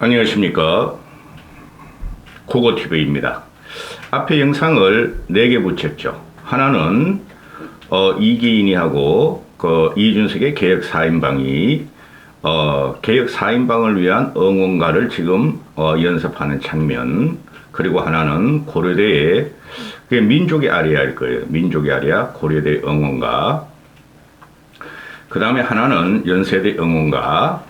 안녕하십니까, 코고TV입니다. 앞에 영상을 4개 붙였죠. 하나는 이기인이하고 그 이준석의 개혁 4인방이 개혁 4인방을 위한 응원가를 지금 연습하는 장면. 그리고 하나는 고려대의 그게 민족의 아리아일 거예요. 민족의 아리아 고려대 응원가. 그 다음에 하나는 연세대 응원가.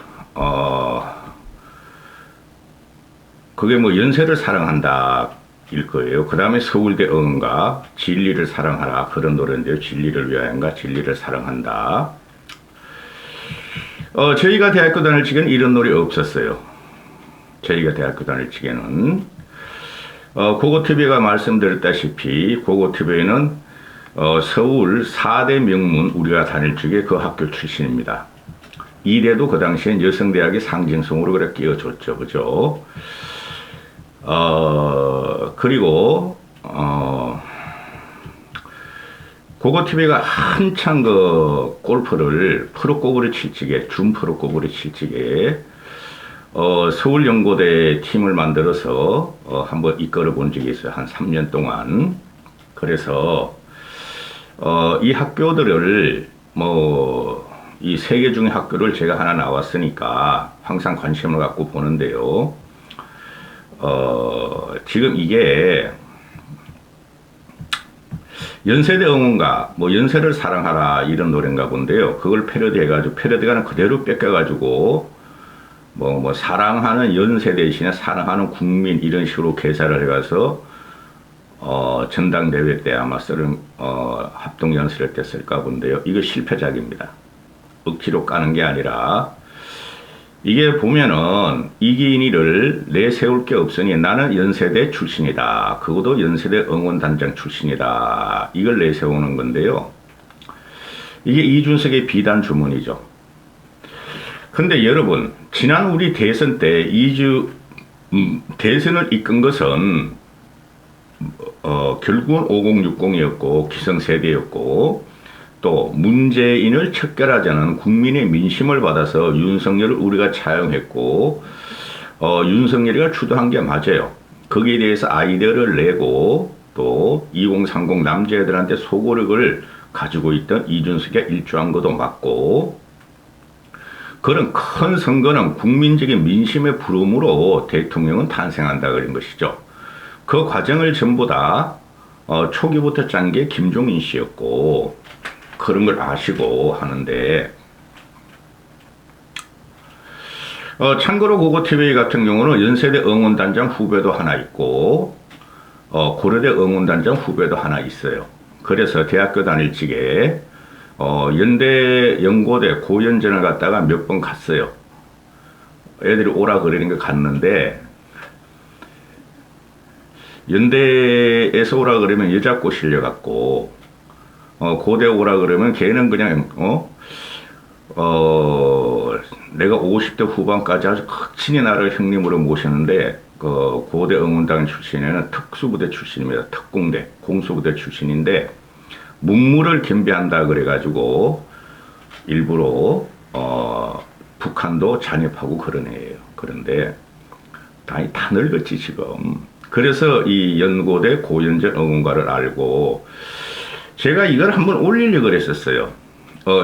그게 뭐 연세를 사랑한다 일 거예요. 그 다음에 서울대 응원가 진리를 사랑하라 그런 노래인데요. 진리를 위하여인가 진리를 사랑한다. 저희가 대학교 다닐 적에는 이런 노래 없었어요. 저희가 대학교 다닐 적에는 고고TV가 말씀드렸다시피 고고TV는 서울 4대 명문 우리가 다닐 적에 그 학교 출신입니다. 이대도 그 당시엔 여성대학의 상징성으로 그래 끼워줬죠. 그죠? 그리고, 고고TV가 한창 그 골프를 프로골프를 칠 적에, 준 프로골프를 칠 적에, 서울연고대 팀을 만들어서, 한번 이끌어 본 적이 있어요. 한 3년 동안. 그래서, 이 학교들을, 이 세 개 중에 학교를 제가 하나 나왔으니까 항상 관심을 갖고 보는데요. 지금 이게 연세대 응원가, 연세를 사랑하라 이런 노래인가 본데요. 그걸 패러디해가지고, 패러디가는 그대로 뺏겨가지고, 사랑하는 연세 대신에 사랑하는 국민 이런 식으로 개사를 해가서, 전당대회 때 아마 합동연설할 때 쓸까 본데요. 이거 실패작입니다. 억지로 까는 게 아니라, 이게 보면은 이기인이를 내세울 게 없으니 나는 연세대 출신이다. 그것도 연세대 응원단장 출신이다. 이걸 내세우는 건데요. 이게 이준석의 비단 주문이죠. 근데 여러분, 지난 우리 대선 때 대선을 이끈 것은 결국은 5060이었고 기성세대였고 또 문재인을 척결하자는 국민의 민심을 받아서 윤석열을 우리가 차용했고 윤석열이가 주도한 게 맞아요. 거기에 대해서 아이디어를 내고 또 2030 남자애들한테 소고력을 가지고 있던 이준석이 일조한 것도 맞고 그런 큰 선거는 국민적인 민심의 부름으로 대통령은 탄생한다 그런 것이죠. 그 과정을 전부 다 초기부터 짠 게 김종인 씨였고 그런 걸 아시고 하는데 참고로 고고TV 같은 경우는 연세대 응원단장 후배도 하나 있고 고려대 응원단장 후배도 하나 있어요. 그래서 대학교 다닐 적에 연대, 연고대, 고연전을 갔다가 몇 번 갔어요. 애들이 오라 그러는 거 갔는데 연대에서 오라 그러면 여자꼬 실려갖고 고대 오라 그러면 걔는 그냥 내가 50대 후반까지 아주 극진히 나를 형님으로 모셨는데 그 고대 응원단 출신에는 특수부대 출신입니다. 특공대 공수부대 출신인데 문무를 겸비한다 그래가지고 일부러 북한도 잔입하고 그런 애예요. 그런데 다 늙었지 지금. 그래서 이 연고대 고연전 응원가를 알고 제가 이걸 한번 올리려고 했었어요.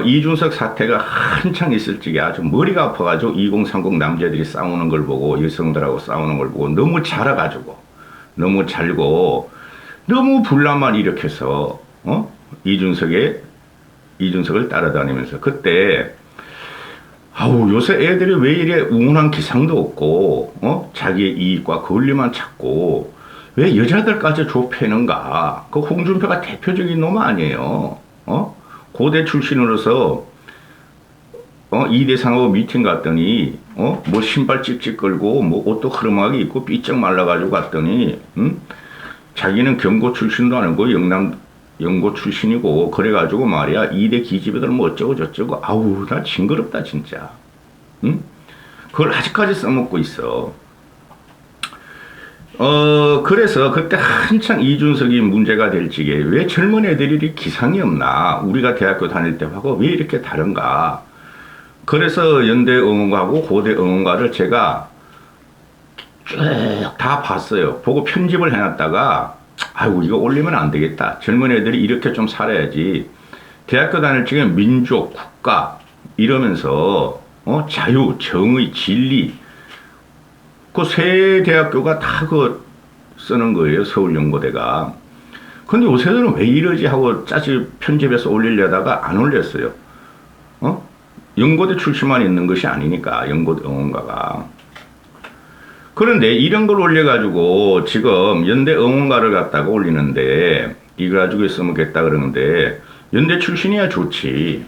이준석 사태가 한창 있을 적에 아주 머리가 아파가지고 2030 남자들이 싸우는 걸 보고 여성들하고 싸우는 걸 보고 너무 잘해가지고 너무 잘고 너무 분란만 일으켜서 이준석을 따라다니면서 그때 요새 애들이 왜 이래 우운한 기상도 없고 자기의 이익과 권리만 찾고 왜 여자들까지 좁혀는가? 그 홍준표가 대표적인 놈 아니에요. 고대 출신으로서 이대상하고 미팅 갔더니 뭐 신발 찍찍 끌고 뭐 옷도 흐름하게 입고 삐쩍 말라가지고 갔더니 자기는 경고 출신도 아니고 연고 출신이고 그래가지고 말이야 이대 기집애들 뭐 어쩌고 저쩌고 나 징그럽다 진짜. 그걸 아직까지 써먹고 있어. 그래서 그때 한창 이준석이 문제가 될 적에 왜 젊은 애들이 기상이 없나? 우리가 대학교 다닐 때하고 왜 이렇게 다른가? 그래서 연대 응원가하고 고대 응원가를 제가 쭉 다 봤어요. 보고 편집을 해놨다가 이거 올리면 안 되겠다. 젊은 애들이 이렇게 좀 살아야지. 대학교 다닐 적에 민족, 국가 이러면서 자유, 정의, 진리 그 세 대학교가 다 그 쓰는 거예요. 서울연고대가. 근데 요새들은 왜 이러지 하고 짜지 편집해서 올리려다가 안 올렸어요. 연고대 출신만 있는 것이 아니니까 연고대 응원가가. 그런데 이런 걸 올려가지고 지금 연대 응원가를 갖다가 올리는데 이거 가지고 있으면 겠다 그러는데 연대 출신이야 좋지.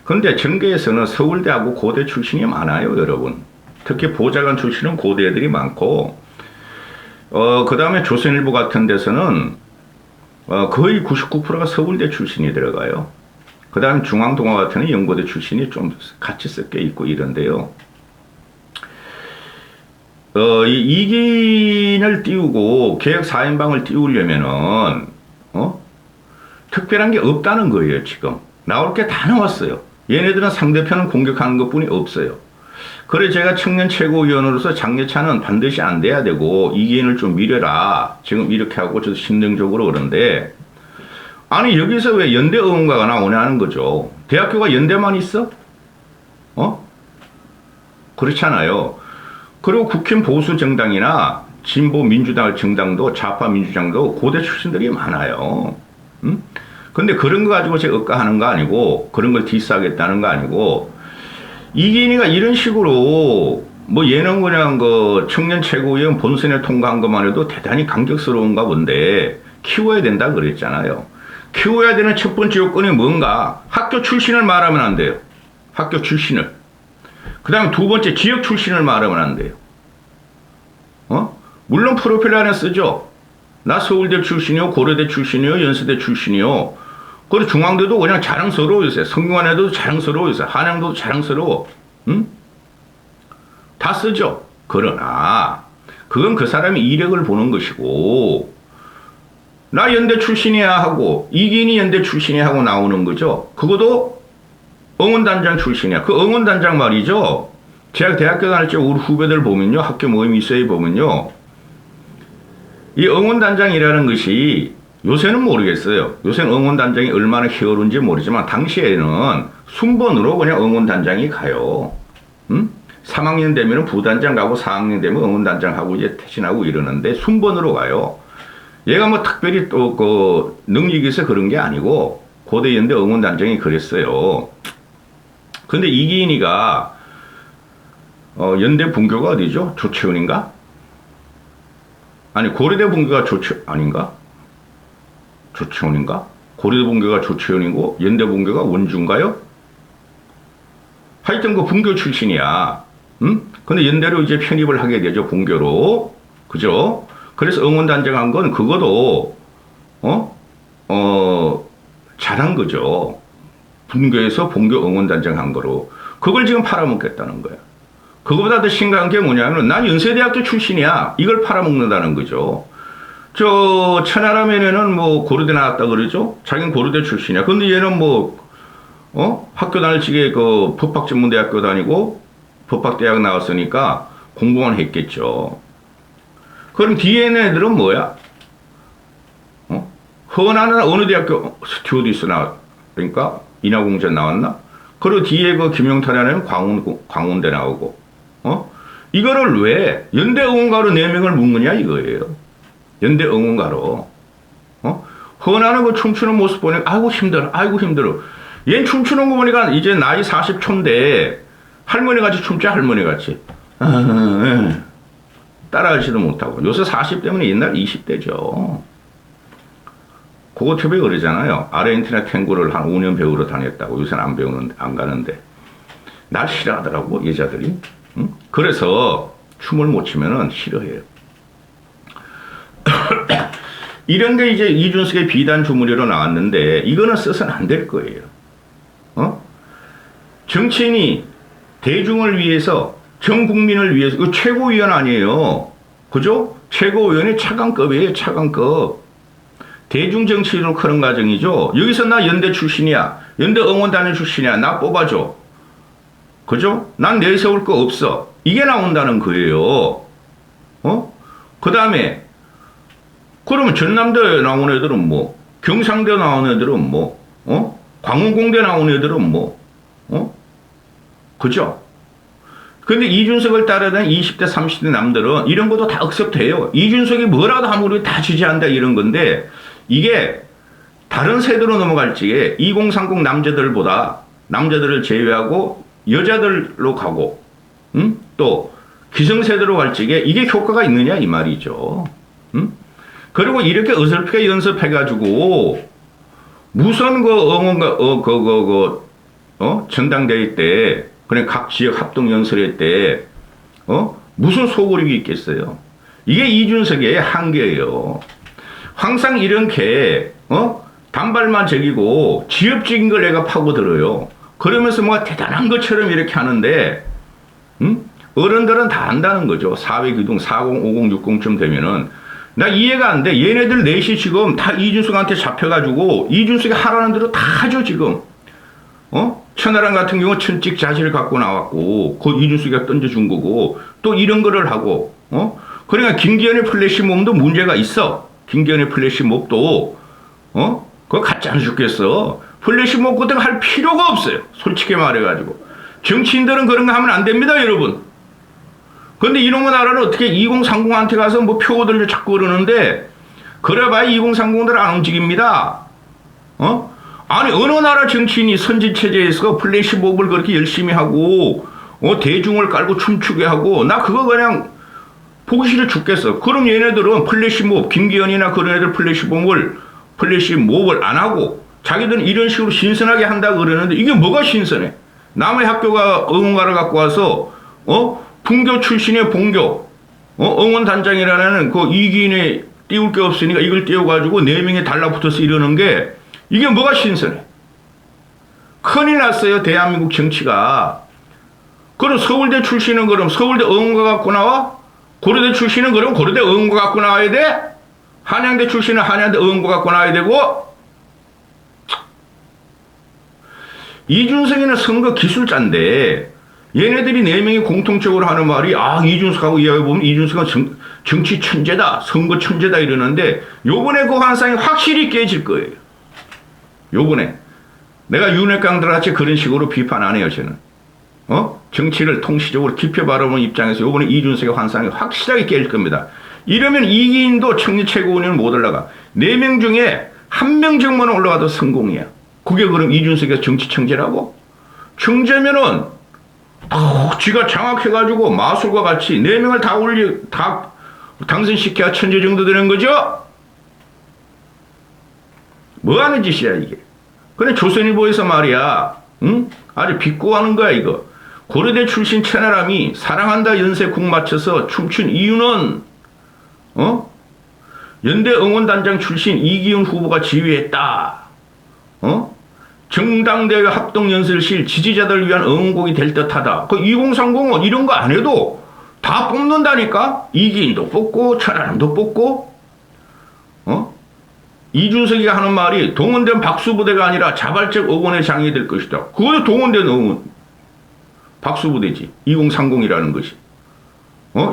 근데 전교에서는 서울대하고 고대 출신이 많아요, 여러분. 특히 보좌관 출신은 고대 애들이 많고, 그 다음에 조선일보 같은 데서는 거의 99%가 서울대 출신이 들어가요. 그 다음 중앙동아 같은 연고대 출신이 좀 같이 섞여 있고 이런데요. 이긴을 띄우고 개혁 4인방을 띄우려면은 특별한 게 없다는 거예요. 지금 나올 게 다 나왔어요. 얘네들은 상대편을 공격하는 것뿐이 없어요. 그래 제가 청년 최고위원으로서 장례차는 반드시 안 돼야 되고 이기인을 좀 미려라. 지금 이렇게 하고 저도 심정적으로 그런데 아니 여기서 왜 연대 응원가가 나오냐 하는 거죠. 대학교가 연대만 있어? 그렇잖아요. 그리고 국힘 보수 정당이나 진보 민주당 정당도 좌파 민주당도 고대 출신들이 많아요. 근데 그런 거 가지고 제가 억까하는 거 아니고 그런 걸 디스하겠다는 거 아니고 이기인이가 이런 식으로 뭐 얘는 그냥 그 청년 최고위원 본선에 통과한 것만 해도 대단히 감격스러운가 본데 키워야 된다 그랬잖아요. 키워야 되는 첫 번째 요건이 뭔가 학교 출신을 말하면 안 돼요. 학교 출신을. 그 다음에 두 번째 지역 출신을 말하면 안 돼요. 물론 프로필 안에 쓰죠. 나 서울대 출신이요, 고려대 출신이요, 연세대 출신이요. 그리고 중앙대도 그냥 자랑스러워 요새. 성균관에도 자랑스러워 요새. 한양도 자랑스러워. 다 쓰죠. 그러나 그건 그 사람의 이력을 보는 것이고 나 연대 출신이야 하고 이기인이 연대 출신이야 하고 나오는 거죠. 그것도 응원단장 출신이야. 그 응원단장 말이죠. 제가 대학교 다닐 때 우리 후배들 보면요. 학교 모임 이서에 보면요. 이 응원단장이라는 것이 요새는 모르겠어요. 요새는 응원단장이 얼마나 히어로인지 모르지만 당시에는 순번으로 그냥 응원단장이 가요. 3학년 되면 부단장 가고 4학년 되면 응원단장 하고 이제 퇴진하고 이러는데 순번으로 가요. 얘가 뭐 특별히 또 그 능력이 있어 그런 게 아니고 고대 연대 응원단장이 그랬어요. 근데 이기인이가 연대 분교가 어디죠? 조채원인가? 아니 고려대 분교가 아닌가? 조채원인가? 고려대 분교가 조채원이고 연대 분교가 원주인가요? 하여튼 그 분교 출신이야. 근데 연대로 이제 편입을 하게 되죠. 분교로. 그죠? 그래서 응원단장 한 건 그것도 잘한 거죠. 분교에서 본교 응원단장 한 거로. 그걸 지금 팔아먹겠다는 거야. 그거보다 더 심각한 게 뭐냐면 난 연세대학교 출신이야. 이걸 팔아먹는다는 거죠. 저 천하라면에는 뭐 고려대 나왔다 그러죠. 자기는 고려대 출신이야. 근데 얘는 뭐 학교 다닐 적에 그 법학전문대학교 다니고 법학대학 나왔으니까 공부만 했겠죠. 그럼 뒤에 있는 애들은 뭐야? 허나는 어느 대학교 스튜어디스 그러니까 인하공전 나왔나? 그리고 뒤에 그 김용탈이라는 광운대 나오고, 이거를 왜 연대 응원가로 4명을 묻느냐 이거예요. 연대 응원가로. 허나는 그 춤추는 모습 보니까 아이고 힘들어, 아이고 힘들어. 얘 춤추는 거 보니까 이제 나이 40초인데 할머니 같이 춤지 할머니 같이. 따라하지도 못하고. 요새 40대면 옛날 20대죠. 그거 TV 그러잖아요. 아르헨티나 탱고를 한 5년 배우러 다녔다고. 요새는 안 가는데. 날 싫어하더라고, 여자들이. 그래서 춤을 못 추면은 싫어해요. 이런 게 이제 이준석의 비단 주머니로 나왔는데, 이거는 써서는 안 될 거예요. 정치인이 대중을 위해서, 전 국민을 위해서, 이거 최고위원 아니에요. 그죠? 최고위원이 차관급이에요, 차관급. 대중정치인으로 크는 과정이죠. 여기서 나 연대 출신이야. 연대 응원단원 출신이야. 나 뽑아줘. 그죠? 난 내세울 거 없어. 이게 나온다는 거예요. 그 다음에, 그러면 전남대 나온 애들은 뭐, 경상대 나온 애들은 뭐, 광운공대 나온 애들은 뭐, 그죠? 근데 이준석을 따르는 20대, 30대 남들은 이런 것도 다 억셉트해요. 이준석이 뭐라도 하면 우리 다 지지한다 이런 건데, 이게 다른 세대로 넘어갈 적에 2030 남자들을 제외하고 여자들로 가고, 또 기성세대로 갈 적에 이게 효과가 있느냐 이 말이죠. 그리고 이렇게 어설프게 연습해가지고 무슨 전당대회 때, 그냥 각 지역 합동 연설회 때, 무슨 소고력이 있겠어요. 이게 이준석의 한계예요. 항상 이렇게, 단발만 적이고 지엽적인 걸 내가 파고들어요. 그러면서 뭔가 대단한 것처럼 이렇게 하는데, 어른들은 다 안다는 거죠. 사회기둥 40, 50, 60쯤 되면은. 나 이해가 안 돼. 얘네들 넷이 지금 다 이준석한테 잡혀가지고 이준석이 하라는 대로 다 하죠, 지금. 천하람 같은 경우 천찍 자질을 갖고 나왔고, 그 이준석이가 던져준 거고, 또 이런 거를 하고, 그러니까 김기현의 플래시몹도 문제가 있어. 김기현의 플래시몹도, 그거 가짜는 죽겠어. 플래시몹 같은 거 할 필요가 없어요. 솔직히 말해가지고. 정치인들은 그런 거 하면 안 됩니다, 여러분. 근데 이런 거 나라는 어떻게 2030한테 가서 뭐 표어들을 자꾸 그러는데, 그래봐야 2030들 안 움직입니다. 아니, 어느 나라 정치인이 선진체제에서 플래시몹을 그렇게 열심히 하고, 대중을 깔고 춤추게 하고, 나 그거 그냥 보기 싫어 죽겠어. 그럼 얘네들은 플래시몹, 김기현이나 그런 애들 플래시몹을 안 하고, 자기들은 이런 식으로 신선하게 한다고 그러는데, 이게 뭐가 신선해? 남의 학교가 응원가를 갖고 와서, 분교 출신의 본교, 응원단장이라는 그 이기인에 띄울 게 없으니까 이걸 띄워가지고 4명이 달라붙어서 이러는 게, 이게 뭐가 신선해? 큰일 났어요, 대한민국 정치가. 그럼 서울대 출신은 그럼 서울대 응원가 갖고 나와? 고려대 출신은 그럼 고려대 응원가 갖고 나와야 돼? 한양대 출신은 한양대 응원가 갖고 나와야 되고? 이준석이는 선거 기술자인데, 얘네들이 4명이 공통적으로 하는 말이, 이준석하고 이야기해보면 이준석은 정치 천재다, 선거 천재다 이러는데, 요번에 그 환상이 확실히 깨질 거예요. 요번에. 내가 윤핵관들 같이 그런 식으로 비판 안 해요, 저는. 정치를 통시적으로 깊이 바라보는 입장에서 요번에 이준석의 환상이 확실하게 깨질 겁니다. 이러면 이기인도 청리 최고위원회는 못 올라가. 4명 중에 1명 정도만 올라가도 성공이야. 그게 그럼 이준석이 정치 청재라고? 청재면은, 지가 장악해가지고 마술과 같이 4명을 다 당선시켜야 천재 정도 되는 거죠? 뭐 하는 짓이야, 이게. 근데 조선일보에서 말이야, 아주 비꼬하는 거야, 이거. 고려대 출신 천하람이 사랑한다 연세 국 맞춰서 춤춘 이유는, 연대 응원단장 출신 이기훈 후보가 지휘했다. 정당대회 합동연설실 지지자들을 위한 응원곡이 될 듯하다. 그 2030은 이런 거 안 해도 다 뽑는다니까? 이기인도 뽑고, 천하람도 뽑고, 이준석이가 하는 말이 동원된 박수부대가 아니라 자발적 응원의 장이 될 것이다. 그것도 동원된 응원. 박수부대지. 2030이라는 것이.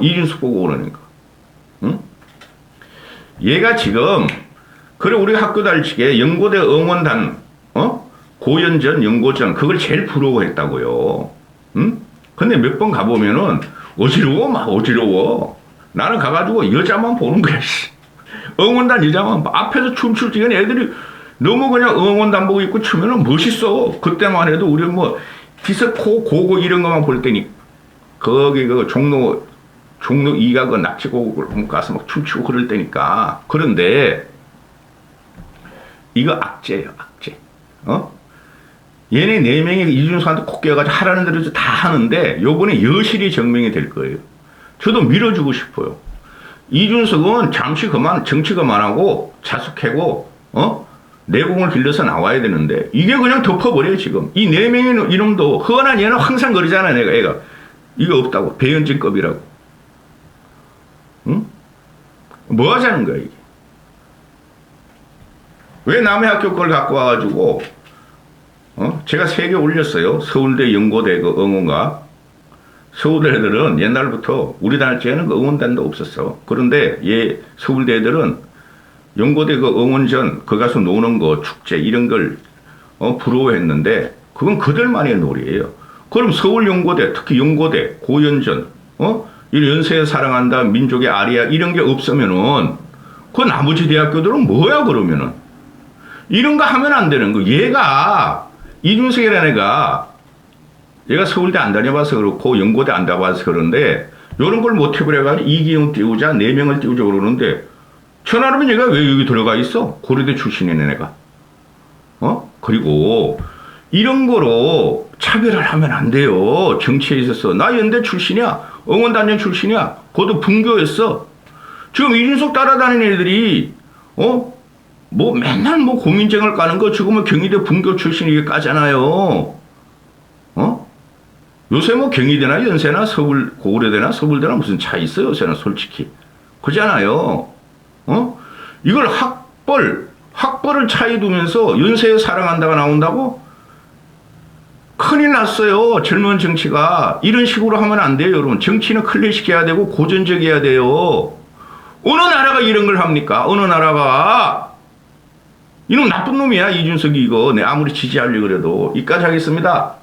이준석 보고 그러니까. 얘가 지금, 그래, 우리 학교 다닐 적에 연고대 응원단, 고연전, 연고전, 그걸 제일 부러워했다고요. 근데 몇 번 가보면은, 어지러워. 나는 가가지고 여자만 보는 거야, 씨. 응원단 여자만 앞에서 춤출 적에 애들이 너무 그냥 응원단 보고 입고 추면은 멋있어. 그때만 해도 우리 뭐 디스코 고고 이런 것만 볼 때니 거기 그 종로 2가 그 낙지고고 가서 막 춤추고 그럴 때니까. 그런데 이거 악재예요, 악재. 얘네 4명이 이준석한테 콕 깨가지고 하라는 대로 다 하는데 요번에 여실히 증명이 될 거예요. 저도 밀어주고 싶어요. 이준석은 정치 그만하고 자숙하고 내공을 빌려서 나와야 되는데 이게 그냥 덮어버려요 지금. 이 4명의 이름도 허난 얘는 항상 그러잖아. 애가 이거 없다고. 배현진급이라고. 응? 뭐 하자는 거야 이게. 왜 남의 학교 걸 갖고 와가지고 제가 3개 올렸어요. 서울대 연고대 그 응원가. 서울대 애들은 옛날부터 우리 다닐 때는 그 응원단도 없었어. 그런데 서울대 애들은 연고대 그 응원전 그 가서 노는 거 축제 이런 걸 부러워했는데 그건 그들만의 놀이예요. 그럼 서울연고대, 특히 연고대, 고연전, 이 연세에 사랑한다, 민족의 아리아 이런 게 없으면은 그 나머지 대학교들은 뭐야 그러면은 이런 거 하면 안 되는 거. 얘가 이준석이라는 얘가 서울대 안 다녀봐서 그렇고 연고대 안 다녀봐서 그런데 이런 걸 못 해버려가지고 이기영 띄우자 4명을 띄우자 그러는데 천하라면 얘가 왜 여기 들어가 있어? 고려대 출신이네 내가. 그리고 이런 거로 차별을 하면 안 돼요. 정치에 있어서. 나 연대 출신이야. 응원단장 출신이야. 그것도 분교였어. 지금 이준석 따라다니는 애들이 뭐 맨날 뭐 공인증을 까는 거 지금은 경희대 분교 출신이게 까잖아요. 요새 뭐 경희대나 연세나 서울 고려대나 서울대나 무슨 차 있어요? 요새는 솔직히. 그렇잖아요. 이걸 학벌을 차이 두면서 연세에 사랑한다가 나온다고? 큰일 났어요. 젊은 정치가. 이런 식으로 하면 안 돼요, 여러분. 정치는 클래식해야 되고 고전적이어야 돼요. 어느 나라가 이런 걸 합니까? 어느 나라가. 이놈 나쁜 놈이야, 이준석이 이거. 내 아무리 지지하려고 그래도. 이까지 하겠습니다.